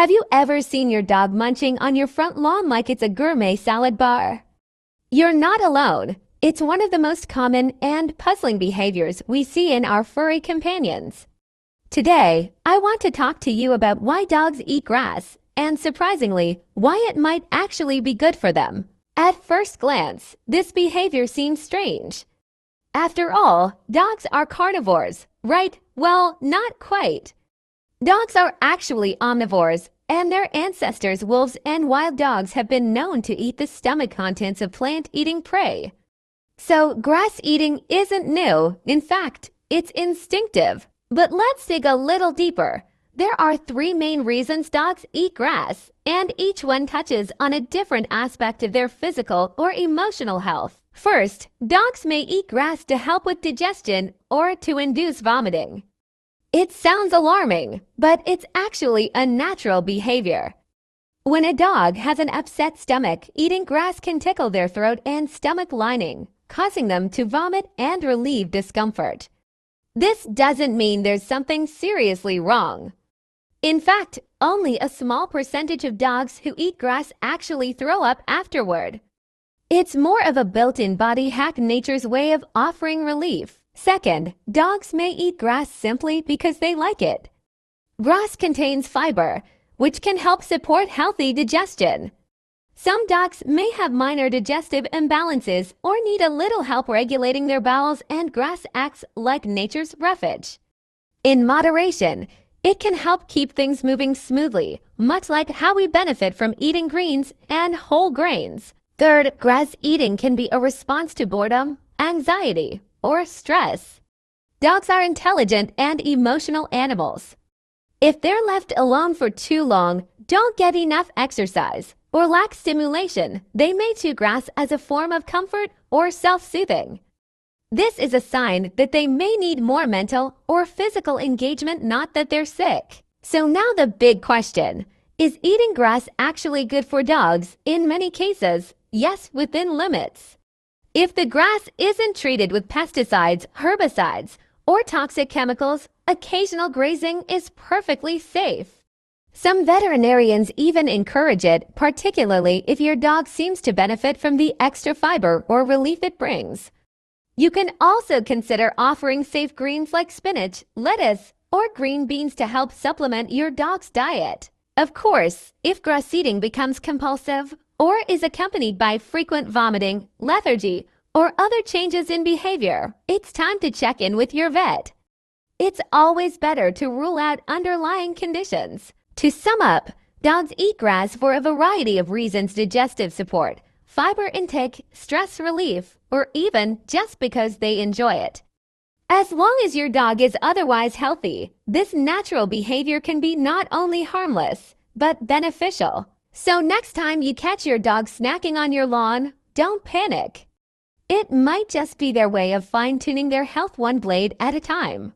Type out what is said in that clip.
Have you ever seen your dog munching on your front lawn like it's a gourmet salad bar? You're not alone. It's one of the most common and puzzling behaviors we see in our furry companions. Today, I want to talk to you about why dogs eat grass, and surprisingly, why it might actually be good for them. At first glance, this behavior seems strange. After all, dogs are carnivores, right? Well, not quite. Dogs are actually omnivores, and their ancestors, wolves and wild dogs, have been known to eat the stomach contents of plant-eating prey. So grass eating isn't new. In fact, it's instinctive. But let's dig a little deeper. There are three main reasons dogs eat grass, and each one touches on a different aspect of their physical or emotional health. First, dogs may eat grass to help with digestion or to induce vomiting. It sounds alarming, but it's actually a natural behavior. When a dog has an upset stomach, eating grass can tickle their throat and stomach lining, causing them to vomit and relieve discomfort. This doesn't mean there's something seriously wrong. In fact, only a small percentage of dogs who eat grass actually throw up afterward. It's more of a built-in body hack, nature's way of offering relief. Second, dogs may eat grass simply because they like it. Grass contains fiber, which can help support healthy digestion. Some dogs may have minor digestive imbalances or need a little help regulating their bowels, and grass acts like nature's refuge. In moderation, it can help keep things moving smoothly, much like how we benefit from eating greens and whole grains. Third, grass eating can be a response to boredom, anxiety, or stress. Dogs are intelligent and emotional animals. If they're left alone for too long, don't get enough exercise, or lack stimulation, they may chew grass as a form of comfort or self-soothing. This is a sign that they may need more mental or physical engagement, not that they're sick. So now the big question, is eating grass actually good for dogs? In many cases, yes, within limits. If the grass isn't treated with pesticides, herbicides, or toxic chemicals, occasional grazing is perfectly safe. Some veterinarians even encourage it, particularly if your dog seems to benefit from the extra fiber or relief it brings. You can also consider offering safe greens like spinach, lettuce, or green beans to help supplement your dog's diet. Of course, if grass eating becomes compulsive or is accompanied by frequent vomiting, lethargy, or other changes in behavior, it's time to check in with your vet. It's always better to rule out underlying conditions. To sum up, dogs eat grass for a variety of reasons: digestive support, fiber intake, stress relief, or even just because they enjoy it. As long as your dog is otherwise healthy, this natural behavior can be not only harmless, but beneficial. So next time you catch your dog snacking on your lawn, don't panic. It might just be their way of fine-tuning their health one blade at a time.